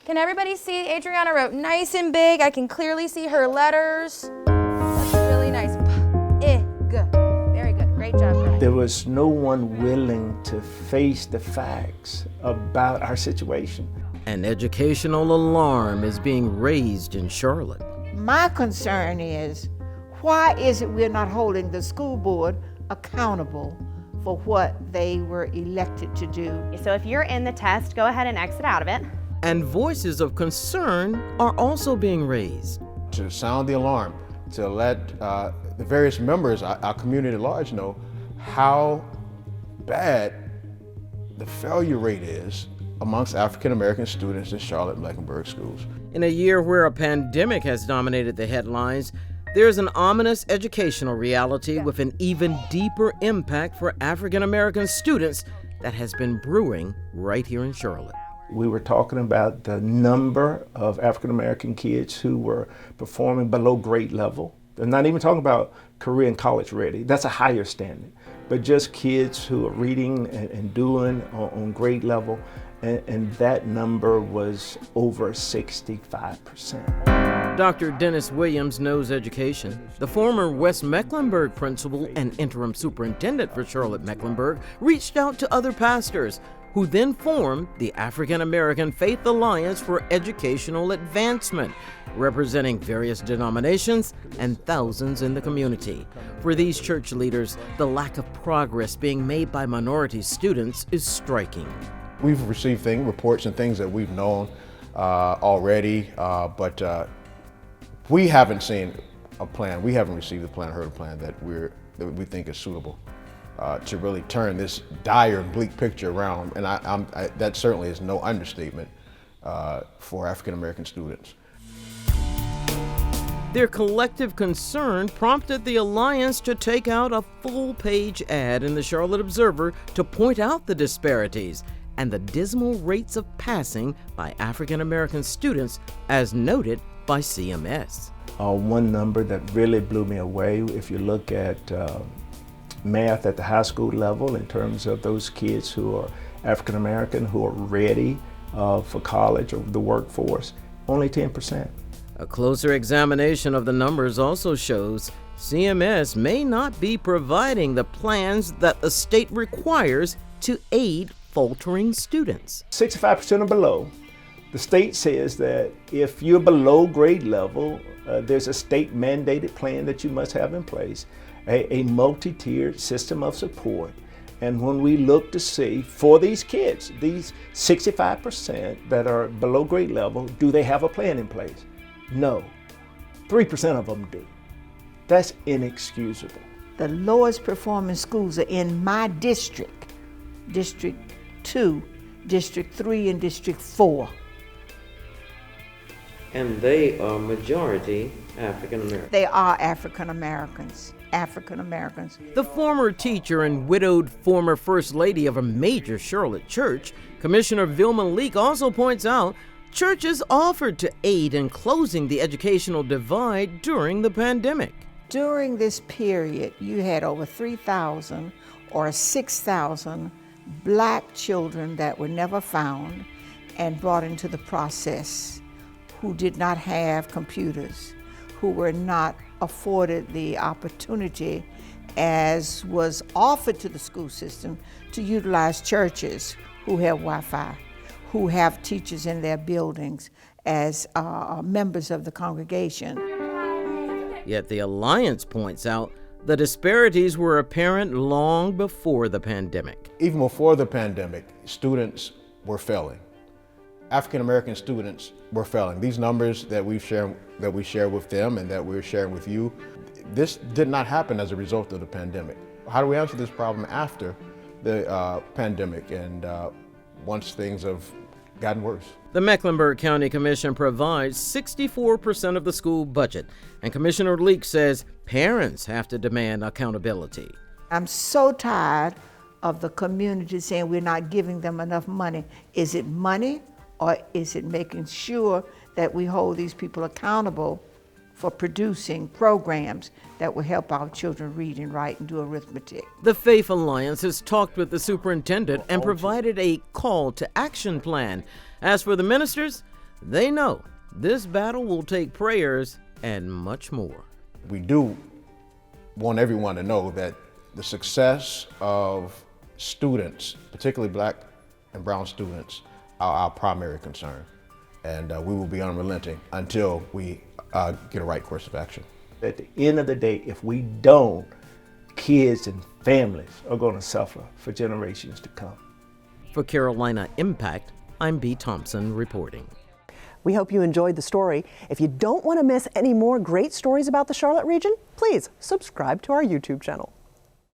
Can everybody see Adriana wrote nice and big? I can clearly see her letters. That's really nice. Good. Very good. Great job, Brian. There was no one willing to face the facts about our situation. An educational alarm is being raised in Charlotte. My concern is, why is it we're not holding the school board accountable for what they were elected to do? So if you're in the test, go ahead and exit out of it. And voices of concern are also being raised. To sound the alarm, to let the various members, our community at large, know how bad the failure rate is amongst African American students in Charlotte Mecklenburg Schools. In a year where a pandemic has dominated the headlines, there's an ominous educational reality with an even deeper impact for African American students that has been brewing right here in Charlotte. We were talking about the number of African American kids who were performing below grade level. They're not even talking about career and college ready. That's a higher standard. But just kids who are reading and doing on grade level, and that number was over 65%. Dr. Dennis Williams knows education. The former West Mecklenburg principal and interim superintendent for Charlotte Mecklenburg reached out to other pastors, who then formed the African American Faith Alliance for Educational Advancement, representing various denominations and thousands in the community. For these church leaders, the lack of progress being made by minority students is striking. We've received reports and things that we've known already, but we haven't seen a plan. We haven't received a plan, heard a plan that we think is suitable to really turn this dire and bleak picture around. And that certainly is no understatement for African American students. Their collective concern prompted the Alliance to take out a full-page ad in the Charlotte Observer to point out the disparities and the dismal rates of passing by African American students, as noted by CMS. One number that really blew me away, if you look at math at the high school level in terms of those kids who are African American who are ready for college or the workforce, only 10%. A closer examination of the numbers also shows CMS may not be providing the plans that the state requires to aid faltering students. 65% or below. The state says that if you're below grade level, there's a state mandated plan that you must have in place, a multi-tiered system of support. And when we look to see for these kids, these 65% that are below grade level, do they have a plan in place? No. 3% of them do. That's inexcusable. The lowest performing schools are in my district, District 2, District 3, and District 4. And they are majority African American. They are African Americans. African Americans. The former teacher and widowed former First Lady of a major Charlotte church, Commissioner Vilma Leak, also points out churches offered to aid in closing the educational divide during the pandemic. During this period, you had over 3,000 or 6,000 black children that were never found and brought into the process, who did not have computers, who were not afforded the opportunity, as was offered to the school system, to utilize churches who have Wi-Fi, who have teachers in their buildings as members of the congregation. Yet the Alliance points out the disparities were apparent long before the pandemic. Even before the pandemic, students were failing. African American students were failing. These numbers that we share with them and that we're sharing with you, this did not happen as a result of the pandemic. How do we answer this problem after the pandemic and once things have gotten worse? The Mecklenburg County Commission provides 64% of the school budget, and Commissioner Leak says parents have to demand accountability. I'm so tired of the community saying we're not giving them enough money. Is it money, or is it making sure that we hold these people accountable for producing programs that will help our children read and write and do arithmetic? The Faith Alliance has talked with the superintendent and provided a call to action plan. As for the ministers, They know this battle will take prayers and much more. We do want everyone to know that the success of students, particularly black and brown students, are our primary concern. And we will be unrelenting until we get a right course of action. At the end of the day, if we don't, kids and families are going to suffer for generations to come. For Carolina Impact, I'm B. Thompson reporting. We hope you enjoyed the story. If you don't want to miss any more great stories about the Charlotte region, please subscribe to our YouTube channel.